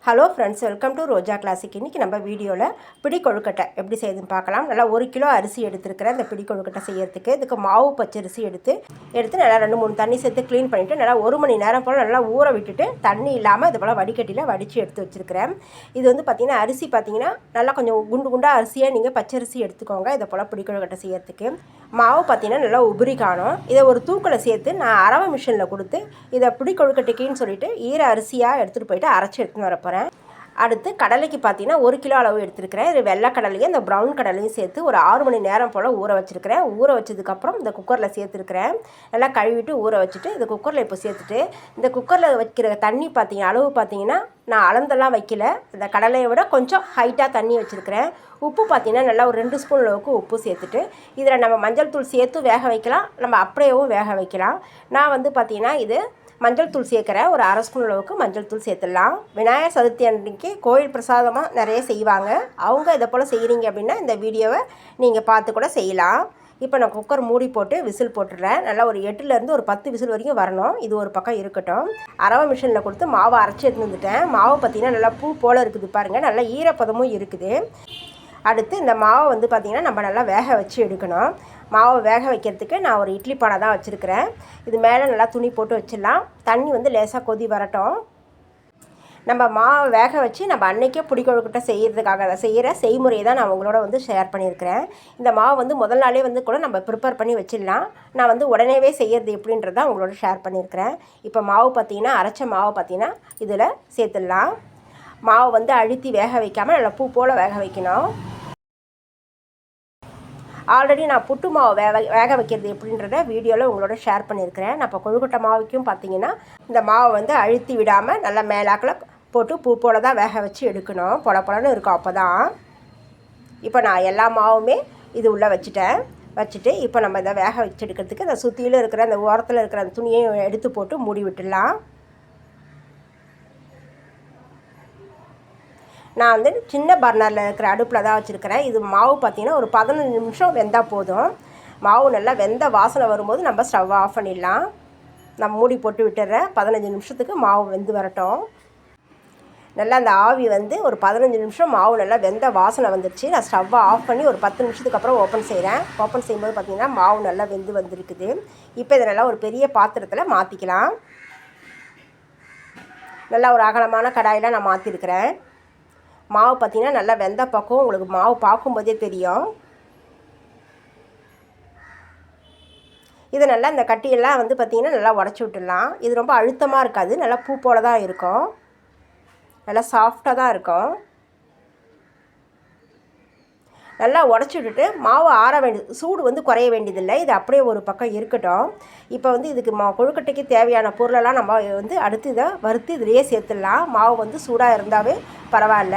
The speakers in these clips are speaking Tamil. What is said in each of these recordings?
Hello friends, welcome to Roja classic. இன்றைக்கி நம்ம வீடியோவில் பிடி கொழுக்கட்டை எப்படி செய்யுதுன்னு பார்க்கலாம். நல்லா 1 கிலோ அரிசி எடுத்துருக்கிறேன் இந்த பிடி கொழுக்கட்டை செய்யறதுக்கு. இதுக்கு மாவு பச்சரிசி எடுத்து நல்லா 2-3 தண்ணி சேர்த்து க்ளீன் பண்ணிவிட்டு நல்லா 1 மணி நேரம் போல் நல்லா ஊற விட்டுட்டு தண்ணி இல்லாமல் இது போல் வடிகட்டியில் வடித்து எடுத்து வச்சுருக்கிறேன். இது வந்து பார்த்திங்கன்னா அரிசி பார்த்திங்கன்னா நல்லா கொஞ்சம் குண்டு குண்டாக அரிசியாக நீங்கள் பச்சரிசி எடுத்துக்கோங்க. இதை போல் பிடி கொழுக்கட்டை செய்யறதுக்கு மாவு பார்த்திங்கன்னா நல்லா உபரி காணும். இதை ஒரு தூக்கில் சேர்த்து நான் அரவை மிஷினில் கொடுத்து இதை பிடி கொழுக்கட்டைக்குன்னு சொல்லிவிட்டு ஈர அரிசியாக எடுத்துகிட்டு போயிட்டு அரைச்சி எடுத்துன்னு வரப்போகிறேன். அடுத்து கடலைக்கு பார்த்தீங்கன்னா 1 கிலோ அளவு எடுத்துருக்கிறேன். இது வெள்ளை கடலையும் இந்த ப்ரௌன் கடலையும் சேர்த்து ஒரு 6 மணி நேரம் போல் ஊற வச்சுருக்கிறேன். ஊற வச்சதுக்கப்புறம் இந்த குக்கரில் சேர்த்துருக்கிறேன். நல்லா கழுவிட்டு ஊற வச்சுட்டு இந்த குக்கரில் இப்போ சேர்த்துட்டு இந்த குக்கரில் வைக்கிற தண்ணி அளவு பார்த்தீங்கன்னா நான் அளந்தெல்லாம் வைக்கல. இந்த கடலையை விட கொஞ்சம் ஹைட்டாக தண்ணி வச்சுருக்கிறேன். உப்பு பார்த்திங்கன்னா நல்லா ஒரு 2 ஸ்பூன் அளவுக்கு உப்பு சேர்த்துட்டு இதில் நம்ம மஞ்சள் தூள் சேர்த்து வேக வைக்கலாம், நம்ம அப்படியேவும் வேக வைக்கலாம். நான் வந்து பார்த்திங்கன்னா இது மஞ்சள் தூள் சேர்க்குறேன். ஒரு 1/2 ஸ்பூன் அளவுக்கு மஞ்சள் தூள் சேர்த்துடலாம். விநாயகர் சதுர்த்தி அன்றைக்கி கோயில் பிரசாதமாக நிறைய செய்வாங்க. அவங்க இதை போல் செய்கிறீங்க அப்படின்னா இந்த வீடியோவை நீங்கள் பார்த்து கூட செய்யலாம். இப்போ நான் குக்கர் மூடி போட்டு விசில் போட்டுடுறேன். நல்லா ஒரு 8லேருந்து ஒரு 10 விசில் வரைக்கும் வரணும். இது ஒரு பக்கம் இருக்கட்டும். அரவை மிஷினில் கொடுத்து மாவை அரைச்சி எடுத்து வந்துட்டேன். மாவு பார்த்திங்கன்னா நல்லா பூ போல் இருக்குது பாருங்கள், நல்லா ஈரப்பதமும் இருக்குது. அடுத்து இந்த மாவை வந்து பார்த்திங்கன்னா நம்ம நல்லா வேக வச்சு எடுக்கணும். மாவை வேக வைக்கிறதுக்கு நான் ஒரு இட்லி பானை தான் வச்சுருக்கிறேன். இது மேலே நல்லா துணி போட்டு வச்சிடலாம். தண்ணி வந்து லேசாக கொதி வரட்டும். நம்ம மாவை வேக வச்சு நம்ம அன்றைக்கே பிடி கொழுக்கட்டை செய்கிறதுக்காக செய்கிற செய்முறையை தான் நான் உங்களோட வந்து ஷேர் பண்ணியிருக்கிறேன். இந்த மாவு வந்து முதல் நாளே வந்து கூட நம்ம ப்ரிப்பேர் பண்ணி வச்சிடலாம். நான் வந்து உடனேவே செய்கிறது எப்படின்றத உங்களோட ஷேர் பண்ணியிருக்கிறேன். இப்போ மாவு பார்த்திங்கன்னா அரைச்ச மாவு பார்த்திங்கன்னா இதில் சேர்த்துடலாம். மாவு வந்து அழுத்தி வேக வைக்காமல் நல்லா பூ போல் வேக வைக்கணும். ஆல்ரெடி நான் புட்டு மாவு வேக வைக்கிறது எப்படின்றத வீடியோவில் உங்களோட ஷேர் பண்ணியிருக்கிறேன். நான் இப்போ கொழுக்கட்டை மாவுக்கும் பார்த்திங்கன்னா இந்த மாவை வந்து அழுத்தி விடாமல் நல்லா மேலாக்கில் போட்டு பூ போல் தான் வேக வச்சு எடுக்கணும். பொலன்னு இருக்கும் அப்போ தான். இப்போ நான் எல்லா மாவுமே இது உள்ளே வச்சுட்டு இப்போ நம்ம இதை வேக வச்சு எடுக்கிறதுக்கு இந்த சுற்றிலும் இருக்கிற அந்த ஓரத்தில் இருக்கிற அந்த துணியையும் எடுத்து போட்டு மூடி விட்டுடலாம். நான் வந்து சின்ன பர்னரில் இருக்கிற அடுப்பில் தான் வச்சுருக்கிறேன். இது மாவு பார்த்திங்கன்னா ஒரு 15 நிமிஷம் வெந்தால் போதும். மாவு நல்லா வெந்த வாசனை வரும்போது நம்ம ஸ்டவ் ஆஃப் பண்ணிடலாம். நான் மூடி போட்டு விட்டுறேன். 15 நிமிஷத்துக்கு மாவு வெந்து வரட்டும். நல்லா அந்த ஆவி வந்து ஒரு 15 நிமிஷம் மாவு நல்லா வெந்த வாசனை வந்துடுச்சு. நான் ஸ்டவ்வை ஆஃப் பண்ணி ஒரு 10 நிமிஷத்துக்கு அப்புறம் ஓப்பன் செய்கிறேன். ஓப்பன் செய்யும்போது பார்த்திங்கன்னா மாவு நல்லா வெந்து வந்திருக்குது. இப்போ இதை நல்லா ஒரு பெரிய பாத்திரத்தில் மாற்றிக்கலாம். நல்லா ஒரு அகலமான கடாயில் நான் மாற்றிருக்கிறேன். மாவு பார்த்திங்கன்னா நல்லா வெந்த பக்கம் உங்களுக்கு மாவு பார்க்கும்போதே தெரியும். இதை நல்லா இந்த கட்டியெல்லாம் வந்து பார்த்திங்கன்னா நல்லா உடச்சி விட்டுடலாம். இது ரொம்ப அழுத்தமாக இருக்காது, நல்லா பூ போல் தான் இருக்கும், நல்லா சாஃப்டாக தான் இருக்கும். நல்லா உடச்சி விட்டுட்டு மாவு ஆற சூடு வந்து குறைய வேண்டியதில்லை. இது அப்படியே ஒரு பக்கம் இருக்கட்டும். இப்போ வந்து இதுக்கு கொழுக்கட்டைக்கு தேவையான பொருளெல்லாம் நம்ம வந்து அடுத்து இதை வறுத்து இதிலேயே சேர்த்துடலாம். மாவு வந்து சூடாக இருந்தாவே பரவாயில்ல.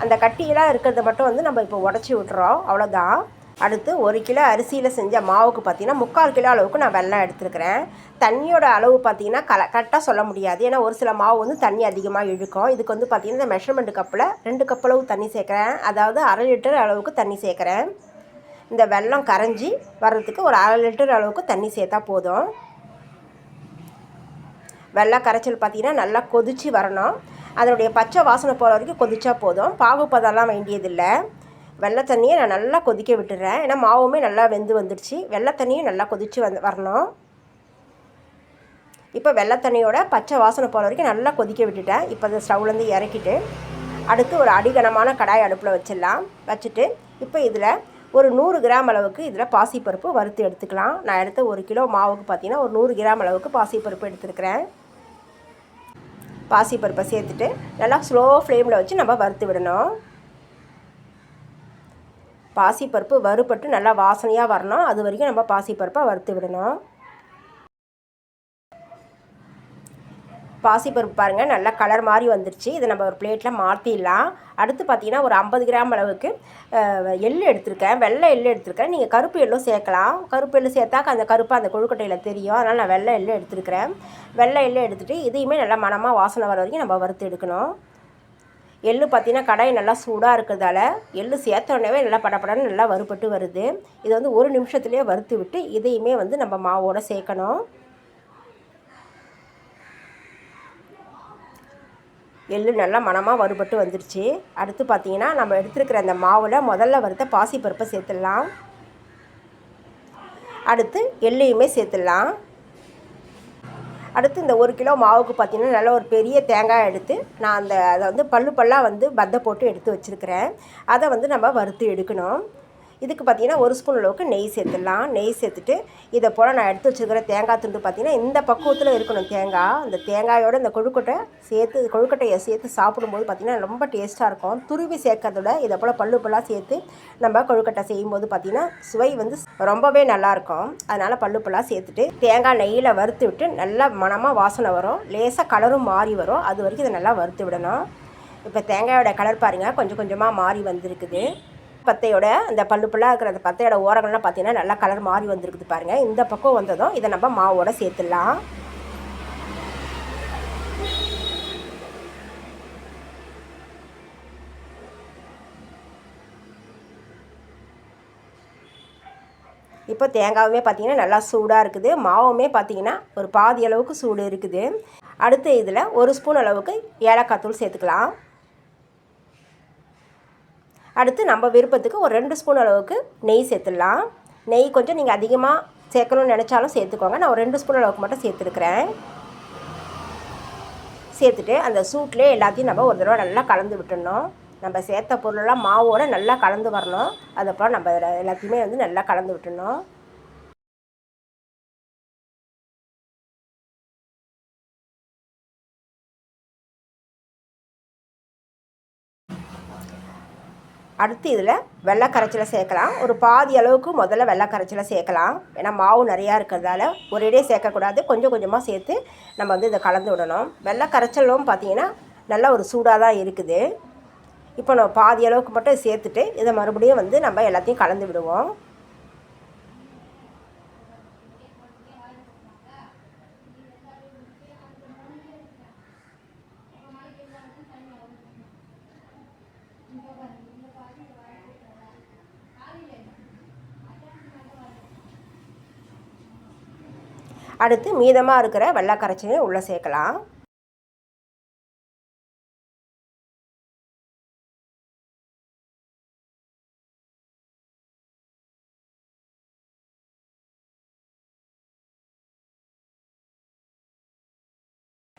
அந்த கட்டியெல்லாம் இருக்கிறத மட்டும் வந்து நம்ம இப்போ உடச்சி விட்டுறோம், அவ்வளோதான். அடுத்து 1 கிலோ அரிசியில் செஞ்ச மாவுக்கு பார்த்திங்கன்னா 3/4 கிலோ அளவுக்கு நான் வெல்லம் எடுத்துருக்கிறேன். தண்ணியோட அளவு பார்த்திங்கன்னா கரெக்டாக சொல்ல முடியாது. ஏன்னா ஒரு சில மாவு வந்து தண்ணி அதிகமாக இழுக்கும். இதுக்கு வந்து பார்த்திங்கன்னா இந்த மெஷர்மெண்ட் கப்பில் 2 கப் அளவு தண்ணி சேர்க்குறேன். அதாவது 1/2 லிட்டர் அளவுக்கு தண்ணி சேர்க்குறேன். இந்த வெல்லம் கரைஞ்சி வர்றதுக்கு ஒரு 1/2 லிட்டர் அளவுக்கு தண்ணி சேர்த்தா போதும். வெல்லம் கரைச்சல் பார்த்திங்கன்னா நல்லா கொதித்து வரணும். அதனுடைய பச்சை வாசனை போகிற வரைக்கும் கொதிச்சா போதும். பாகுப்பதெல்லாம் வேண்டியதில்லை. வெள்ளை தண்ணியை நான் நல்லா கொதிக்க விட்டுறேன். ஏன்னா மாவுமே நல்லா வெந்து வந்துடுச்சு. வெள்ளை தண்ணியும் நல்லா கொதித்து வரணும். இப்போ வெள்ளை தண்ணியோட பச்சை வாசனை போகிற வரைக்கும் நல்லா கொதிக்க விட்டுட்டேன். இப்போ அந்த ஸ்டவ்லேருந்து இறக்கிட்டு அடுத்து ஒரு அடிகனமான கடாய் அடுப்பில் வச்சுட்டு இப்போ இதில் ஒரு 100 கிராம் அளவுக்கு இதில் பாசிப்பருப்பு வறுத்து எடுத்துக்கலாம். நான் எடுத்த 1 கிலோ மாவுக்கு பார்த்திங்கன்னா ஒரு 100 கிராம் அளவுக்கு பாசிப்பருப்பு எடுத்துருக்கிறேன். பாசிப்பருப்பை சேர்த்துட்டு நல்லா ஸ்லோ ஃப்ளேமில் வச்சு நம்ம வறுத்து விடணும். பாசிப்பருப்பு வறுபட்டு நல்லா வாசனையாக வரணும். அது வரைக்கும் நம்ம பாசிப்பருப்பை வறுத்து விடணும். பாசிப்பருப்பு பாருங்கள் நல்லா கலர் மாதிரி வந்துடுச்சு. இதை நம்ம ஒரு பிளேட்டில் மாற்றிடலாம். அடுத்து பார்த்திங்கன்னா ஒரு 50 கிராம் அளவுக்கு எள்ளு எடுத்துருக்கேன். வெள்ளை எள்ளு எடுத்துருக்கேன். நீங்கள் கருப்பு எள்ளும் சேர்க்கலாம். கருப்பு எள்ளு சேர்த்தாக்க அந்த கருப்பு அந்த கொழுக்கட்டையில் தெரியும். அதனால் நான் வெள்ளை எள்ளு எடுத்துருக்கிறேன். வெள்ளை எள்ளு எடுத்துகிட்டு இதையுமே நல்லா மணமாக வாசனை வர வரைக்கும் நம்ம வறுத்து எடுக்கணும். எள்ளு பார்த்திங்கன்னா கடாய் நல்லா சூடாக இருக்கிறதால எள்ளு சேர்த்த உடனே நல்லா படப்படன்னு நல்லா வறுபட்டு வருது. இது வந்து 1 நிமிஷத்துலேயே வறுத்து விட்டு இதையுமே வந்து நம்ம மாவோடு சேர்க்கணும். எள்ளு நல்லா மணமாக வறுபட்டு வந்துடுச்சு. அடுத்து பார்த்திங்கன்னா நம்ம எடுத்துருக்கிற அந்த மாவில் முதல்ல வறுத்த பாசிப்பருப்பை சேர்த்துடலாம். அடுத்து எள்ளையுமே சேர்த்துடலாம். அடுத்து இந்த 1 கிலோ மாவுக்கு பார்த்திங்கன்னா நல்லா ஒரு பெரிய தேங்காய் எடுத்து நான் அதை வந்து பல்லாக வந்து பத்தை போட்டு எடுத்து வச்சுருக்கிறேன். அதை வந்து நம்ம வறுத்து எடுக்கணும். இதுக்கு பார்த்திங்கன்னா 1 ஸ்பூன் அளவுக்கு நெய் சேர்த்துடலாம். நெய் சேர்த்துட்டு இதை போல் நான் எடுத்து வச்சுருக்கிற தேங்காய் துண்டு பார்த்திங்கன்னா இந்த பக்குவத்தில் இருக்கணும் தேங்காய். அந்த தேங்காயோட இந்த கொழுக்கட்டையை சேர்த்து சாப்பிடும்போது பார்த்திங்கன்னா ரொம்ப டேஸ்ட்டாக இருக்கும். துருவி சேர்க்கறதோட இதை போல் பல்லாக சேர்த்து நம்ம கொழுக்கட்டை செய்யும்போது பார்த்திங்கன்னா சுவை வந்து ரொம்பவே நல்லாயிருக்கும். அதனால் பல்லாக சேர்த்துட்டு தேங்காய் நெய்யில் வறுத்து விட்டு நல்லா மணமாக வாசனை வரும். லேசாக கலரும் மாறி வரும். அது வரைக்கும் இதை நல்லா வறுத்து விடணும். இப்போ தேங்காயோட கலர் பாருங்கள் கொஞ்சம் கொஞ்சமாக மாறி வந்திருக்குது. பத்தையோட அந்த பல்லாக இருக்கிற அந்த பத்தையோட ஓரங்கள்லாம் பார்த்திங்கன்னா நல்லா கலர் மாறி வந்திருக்குது பாருங்கள். இந்த பக்கம் வந்ததும் இதை நம்ம மாவோட சேர்த்துடலாம். இப்போ தேங்காயுமே பார்த்திங்கன்னா நல்லா சூடாக இருக்குது. மாவுமே பார்த்திங்கன்னா ஒரு பாதி அளவுக்கு சூடு இருக்குது. அடுத்து இதில் 1 ஸ்பூன் அளவுக்கு ஏலக்காய் தூள் சேர்த்துக்கலாம். அடுத்து நம்ம விருப்பத்துக்கு ஒரு 2 ஸ்பூன் அளவுக்கு நெய் சேர்த்துடலாம். நெய் கொஞ்சம் நீங்கள் அதிகமாக சேர்க்கணும்னு நினச்சாலும் சேர்த்துக்கோங்க. நான் ஒரு 2 ஸ்பூன் அளவுக்கு மட்டும் சேர்த்துருக்குறேன். சேர்த்துட்டு அந்த சூட்லேயே எல்லாத்தையும் நம்ம ஒரு தடவை நல்லா கலந்து விட்டுடணும். நம்ம சேர்த்த பொருளெல்லாம் மாவோடு நல்லா கலந்து வரணும். அதுக்கப்புறம் நம்ம எல்லாத்தையுமே வந்து நல்லா கலந்து விட்டுடணும். அடுத்து இதில் வெள்ளை கரைச்சலை சேர்க்கலாம். ஒரு பாதி அளவுக்கு முதல்ல வெள்ளை கரைச்சலை சேர்க்கலாம். ஏன்னா மாவு நிறையா இருக்கிறதால ஒரேடியே சேர்க்கக்கூடாது. கொஞ்சம் கொஞ்சமாக சேர்த்து நம்ம வந்து இதை கலந்து விடணும். வெள்ளை கரைச்சலும் பார்த்திங்கன்னா நல்லா ஒரு சூடாக தான் இருக்குது. இப்போ நம்ம பாதி அளவுக்கு மட்டும் சேர்த்துட்டு இதை மறுபடியும் வந்து நம்ம எல்லாத்தையும் கலந்து விடுவோம். அடுத்து மீதமாக இருக்கிற வெள்ளை கரைச்சலையும் உள்ளே சேர்க்கலாம்.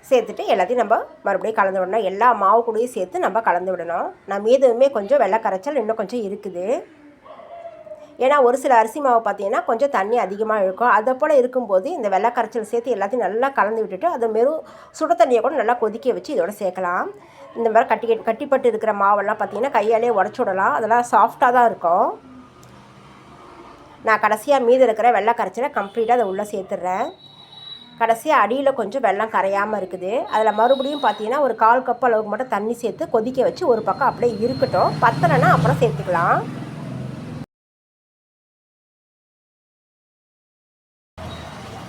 சேர்த்துட்டு எல்லாத்தையும் நம்ம மறுபடியும் கலந்து விடணும். எல்லா மாவு கூடயும் சேர்த்து நம்ம கலந்து விடணும். நான் மீதமே கொஞ்சம் வெள்ளை கரைச்சல் இன்னும் கொஞ்சம் இருக்குது. ஏன்னா ஒரு சில அரிசி மாவு பார்த்திங்கன்னா கொஞ்சம் தண்ணி அதிகமாக இருக்கும். அதை போல் இருக்கும்போது இந்த வெள்ளை கரைச்சல் சேர்த்து எல்லாத்தையும் நல்லா கலந்து விட்டுட்டு அதை சுட தண்ணியை கூட நல்லா கொதிக்க வச்சு இதோட சேர்க்கலாம். இந்த மாதிரி கட்டிப்பட்டு இருக்கிற மாவெல்லாம் பார்த்திங்கன்னா கையாலே உடச்சி விடலாம். அதெல்லாம் சாஃப்டாக தான் இருக்கும். நான் கடைசியாக மீதி இருக்கிற வெள்ளை கரைச்சலை கம்ப்ளீட்டாக அதை உள்ளே சேர்த்துட்றேன். கடைசியாக அடியில் கொஞ்சம் வெள்ளம் கரையாமல் இருக்குது. அதில் மறுபடியும் பார்த்திங்கன்னா ஒரு 1/4 கப் அளவுக்கு மட்டும் தண்ணி சேர்த்து கொதிக்க வச்சு ஒரு பக்கம் அப்படியே இருக்கட்டும். பத்தலைன்னா அப்புறம் சேர்த்துக்கலாம்.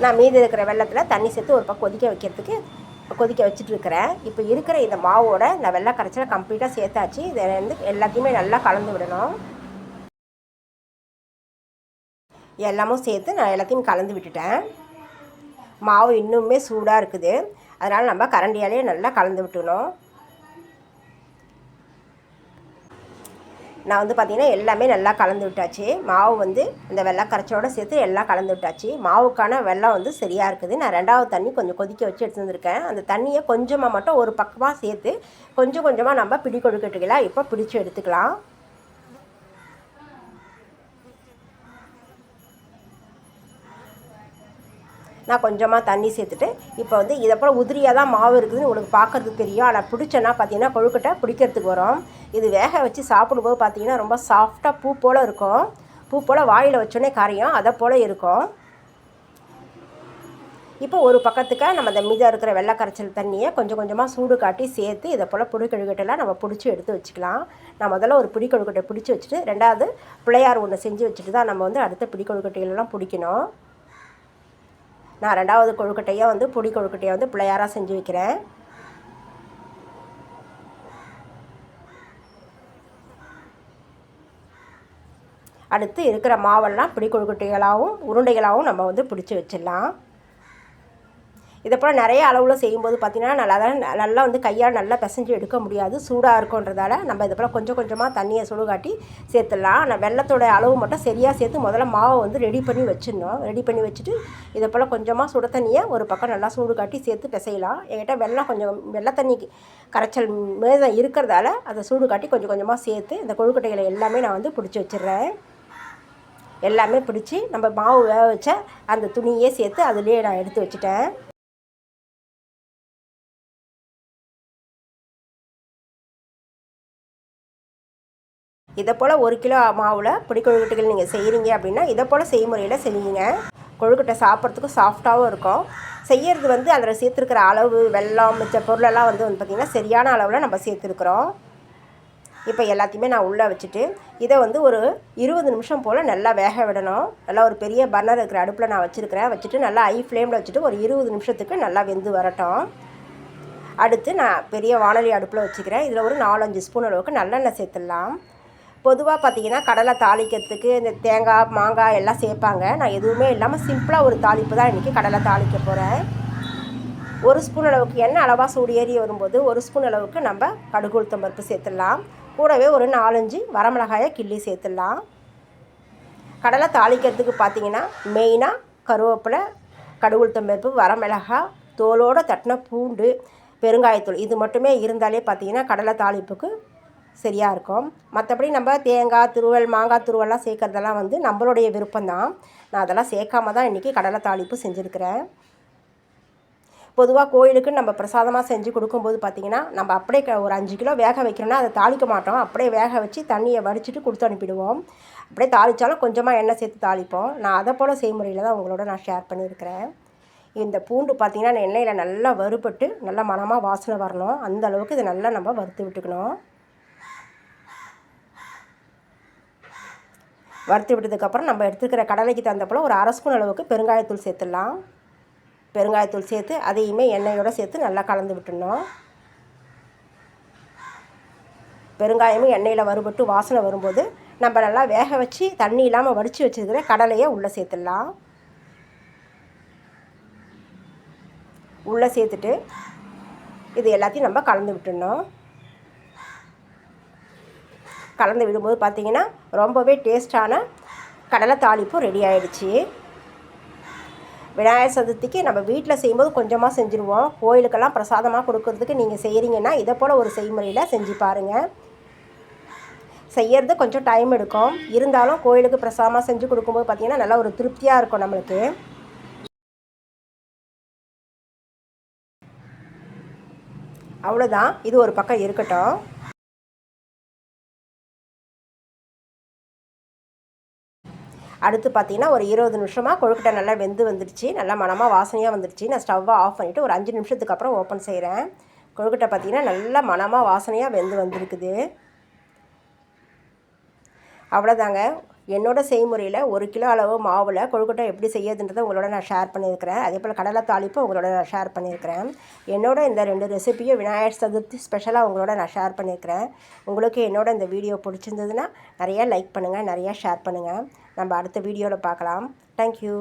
நான் மீதி இருக்கிற வெள்ளத்தில் தண்ணி சேர்த்து ஒரு பக்கம் கொதிக்க வச்சுட்ருக்கிறேன். இப்போ இருக்கிற இந்த மாவோட இந்த வெள்ளை கரைச்சலை கம்ப்ளீட்டாக சேர்த்தாச்சு. இதை வந்து எல்லாத்தையுமே நல்லா கலந்து விடணும். எல்லாமும் சேர்த்து நான் எல்லாத்தையும் கலந்து விட்டுட்டேன். மாவு இன்னுமே சூடாக இருக்குது. அதனால் நம்ம கரண்டியாலே நல்லா கலந்து விட்டுக்கணும். நான் வந்து பார்த்திங்கன்னா எல்லாமே நல்லா கலந்து விட்டாச்சு. மாவு வந்து இந்த வெள்ளை கரைச்சலோடு சேர்த்து எல்லாம் கலந்து விட்டாச்சு. மாவுக்கான வெல்லம் வந்து சரியாக இருக்குது. நான் 2வது தண்ணி கொஞ்சம் கொதிக்க வச்சு எடுத்து வந்திருக்கேன். அந்த தண்ணியை கொஞ்சமாக மட்டும் ஒரு பக்கமாக சேர்த்து கொஞ்சம் கொஞ்சமாக நம்ம பிடி கொழுக்கட்டைகளாக இப்போ பிடிச்சி எடுத்துக்கலாம். நான் கொஞ்சமாக தண்ணி சேர்த்துட்டு இப்போ வந்து இதை போல் உதிரியாக தான் மாவு இருக்குதுன்னு உங்களுக்கு பார்க்குறதுக்கு தெரியும். ஆனால் பிடிச்சேன்னா பார்த்திங்கன்னா கொழுக்கட்டை பிடிக்கிறதுக்கு வரும். இது வேக வச்சு சாப்பிடும்போது பார்த்திங்கன்னா ரொம்ப சாஃப்டாக பூ போல் இருக்கும். பூ போல் வாயில் வச்சோடனே கரையும் அதை போல் இருக்கும். இப்போ ஒரு பக்கத்துக்கு நம்ம இந்த மீதம் இருக்கிற வெள்ளை கரைச்சல் தண்ணியை கொஞ்சம் கொஞ்சமாக சூடு காட்டி சேர்த்து இதை போல் பிடி கொழுக்கட்டைலாம் நம்ம பிடிச்சி எடுத்து வச்சுக்கலாம். நான் முதல்ல ஒரு பிடி கொழுக்கட்டை பிடிச்சி வச்சுட்டு 2வது பிள்ளையார் ஒன்று செஞ்சு வச்சுட்டு தான் நம்ம வந்து அடுத்த பிடி கொழுக்கட்டைகளெல்லாம் பிடிக்கணும். நான் 2வது கொழுக்கட்டையை வந்து பொடி கொழுக்கட்டையை வந்து பிள்ளையாராக செஞ்சு வைக்கிறேன். அடுத்து இருக்கிற மாவெல்லாம் பிடி கொழுக்கட்டைகளாகவும் உருண்டைகளாகவும் நம்ம வந்து பிடிச்சி வச்சிடலாம். இதை போல் நிறைய அளவில் செய்யும்போது பார்த்திங்கன்னா நல்லா வந்து கையால் நல்லா பிசைஞ்சு எடுக்க முடியாது, சூடாக இருக்குன்றதால நம்ம இதை போல் கொஞ்சம் கொஞ்சமாக தண்ணியை சுடுகாட்டி சேர்த்துடலாம். ஆனால் வெள்ளத்தோட அளவு மட்டும் சரியாக சேர்த்து முதல்ல மாவை வந்து ரெடி பண்ணி வச்சிடணும். ரெடி பண்ணி வச்சுட்டு இதை போல் கொஞ்சமாக சுட தண்ணியை ஒரு பக்கம் நல்லா சூடு காட்டி சேர்த்து பிசையலாம். என்கிட்ட வெள்ளம் கொஞ்சம் வெள்ளை தண்ணி கரைச்சல் மேதம் இருக்கிறதால அதை சூடு காட்டி கொஞ்சம் கொஞ்சமாக சேர்த்து இந்த கொழுக்கட்டைகளை எல்லாமே நான் வந்து பிடிச்சி வச்சிடுறேன். எல்லாமே பிடிச்சி நம்ம மாவு வேக வச்ச அந்த துணியே சேர்த்து அதுலேயே நான் எடுத்து வச்சுட்டேன். இதை போல் 1 கிலோ மாவில் பிடி கொழுக்கட்டைகள் நீங்கள் செய்கிறீங்க அப்படின்னா இதை போல் செய்முறையில் செய்யுங்க. கொழுக்கட்டை சாப்பிட்றதுக்கும் சாஃப்டாகவும் இருக்கும். செய்கிறது வந்து அதில் சேர்த்துருக்கிற அளவு வெல்லம் மிச்ச பொருளெல்லாம் வந்து பார்த்திங்கன்னா சரியான அளவில் நம்ம சேர்த்துருக்குறோம். இப்போ எல்லாத்தையுமே நான் உள்ளே வச்சுட்டு இதை வந்து ஒரு 20 நிமிஷம் போல் நல்லா வேக விடணும். நல்லா ஒரு பெரிய பர்னர் இருக்கிற அடுப்பில் நான் வச்சுட்டு நல்லா ஹை ஃப்ளேமில் வச்சுட்டு ஒரு 20 நிமிஷத்துக்கு நல்லா வெந்து வரட்டும். அடுத்து நான் பெரிய வானொலி அடுப்பில் வச்சுக்கிறேன். இதில் ஒரு 4-5 ஸ்பூன் அளவுக்கு நல்லெண்ணெய் சேர்த்துடலாம். பொதுவாக பார்த்திங்கன்னா கடலை தாளிக்கிறதுக்கு இந்த தேங்காய் மாங்காய் எல்லாம் சேர்ப்பாங்க. நான் எதுவுமே இல்லாமல் சிம்பிளாக ஒரு தாளிப்பு தான் இன்றைக்கி கடலை தாளிக்க போகிறேன். 1 ஸ்பூன் அளவுக்கு எண்ணெய் அளவாக சூடு ஏறி வரும்போது 1 ஸ்பூன் அளவுக்கு நம்ம கடுகு உளுத்தம் பருப்பு சேர்த்துடலாம். கூடவே ஒரு 4-5 வரமிளகாயை கிள்ளி சேர்த்துடலாம். கடலை தாளிக்கிறதுக்கு பார்த்திங்கன்னா மெயினாக கருவேப்பிலை, கடுகு உளுத்தம் பருப்பு, வரமிளகாய், தோலோடு தட்டின பூண்டு, பெருங்காயத்தூள் இது மட்டுமே இருந்தாலே பார்த்திங்கன்னா கடலை தாளிப்புக்கு சரியாக இருக்கும். மற்றபடி நம்ம தேங்காய் துருவல் மாங்காய் துருவெல்லாம் சேர்க்குறதெல்லாம் வந்து நம்மளுடைய விருப்பம்தான். நான் அதெல்லாம் சேர்க்காம தான் இன்றைக்கி கடலை தாளிப்பு செஞ்சுருக்கிறேன். பொதுவாக கோயிலுக்கு நம்ம பிரசாதமாக செஞ்சு கொடுக்கும்போது பார்த்திங்கன்னா நம்ம அப்படியே ஒரு 5 கிலோ வேக வைக்கிறோன்னா அதை தாளிக்க மாட்டோம். அப்படியே வேக வச்சு தண்ணியை வடிச்சிட்டு கொடுத்து அனுப்பிடுவோம். அப்படியே தாளித்தாலும் கொஞ்சமாக எண்ணெய் சேர்த்து தாளிப்போம். நான் அதை போல் செய்முறையில் தான் உங்களோட நான் ஷேர் பண்ணியிருக்கிறேன். இந்த பூண்டு பார்த்திங்கன்னா எண்ணெயில் நல்லா வறுபட்டு நல்லா மணமாக வாசனை வரணும். அந்த அளவுக்கு இதை நல்லா நம்ம வறுத்து விட்டுக்கணும். வறுத்து விட்டதுக்கப்புறம் நம்ம எடுத்துக்கிற கடலைக்கு தகுந்த போல் ஒரு 1/2 ஸ்பூன் அளவுக்கு பெருங்காயத்தூள் சேர்த்துடலாம். பெருங்காயத்தூள் சேர்த்து அதையுமே எண்ணெயோடு சேர்த்து நல்லா கலந்து விட்டுடணும். பெருங்காயமும் எண்ணெயில் வறுபட்டு வாசனை வரும்போது நம்ம நல்லா வேக வச்சு தண்ணி இல்லாமல் வடித்து வச்சுருக்கிற கடலையை உள்ளே சேர்த்துடலாம். உள்ளே சேர்த்துட்டு இது எல்லாத்தையும் நம்ம கலந்து விட்டுடணும். கலந்து விடும்போது பார்த்திங்கன்னா ரொம்பவே டேஸ்டான கடலை தாளிப்பும் ரெடி ஆகிடுச்சு. விநாயகர் சதுர்த்திக்கு நம்ம வீட்டில் செய்யும்போது கொஞ்சமாக செஞ்சுருவோம். கோயிலுக்கெல்லாம் பிரசாதமாக கொடுக்கறதுக்கு நீங்கள் செய்கிறீங்கன்னா இதை போல் ஒரு செய்முறையில் செஞ்சு பாருங்கள். செய்கிறது கொஞ்சம் டைம் எடுக்கும். இருந்தாலும் கோயிலுக்கு பிரசாதமாக செஞ்சு கொடுக்கும்போது பார்த்திங்கன்னா நல்லா ஒரு திருப்தியாக இருக்கும் நம்மளுக்கு. அவ்வளோதான், இது ஒரு பக்கம் இருக்கட்டும். அடுத்து பார்த்திங்கன்னா ஒரு 20 நிமிஷமாக கொழுக்கட்டை நல்லா வெந்து வந்துடுச்சு. நல்லா மணமாக வாசனையாக வந்துடுச்சு. நான் ஸ்டவ்வை ஆஃப் பண்ணிவிட்டு ஒரு 5 நிமிஷத்துக்கு அப்புறம் ஓப்பன் செய்கிறேன். கொழுக்கட்டை பார்த்திங்கன்னா நல்லா மணமாக வாசனையாக வெந்து வந்துருக்குது. அவ்வளோதாங்க, என்னோடய செய்முறையில் 1 கிலோ அளவு மாவில் கொழுக்கட்டை எப்படி செய்யறதுன்றதை உங்களோட நான் ஷேர் பண்ணியிருக்கிறேன். அதே போல் கடலை தாளிப்பும் உங்களோட நான் ஷேர் பண்ணியிருக்கிறேன். என்னோட இந்த 2 ரெசிபியும் விநாயகர் சதுர்த்தி ஸ்பெஷலாக உங்களோட நான் ஷேர் பண்ணியிருக்கிறேன். உங்களுக்கு என்னோட இந்த வீடியோ பிடிச்சிருந்ததுன்னா நிறையா லைக் பண்ணுங்கள், நிறையா ஷேர் பண்ணுங்கள். நம்ம அடுத்த வீடியோவில் பார்க்கலாம். தேங்க்யூ.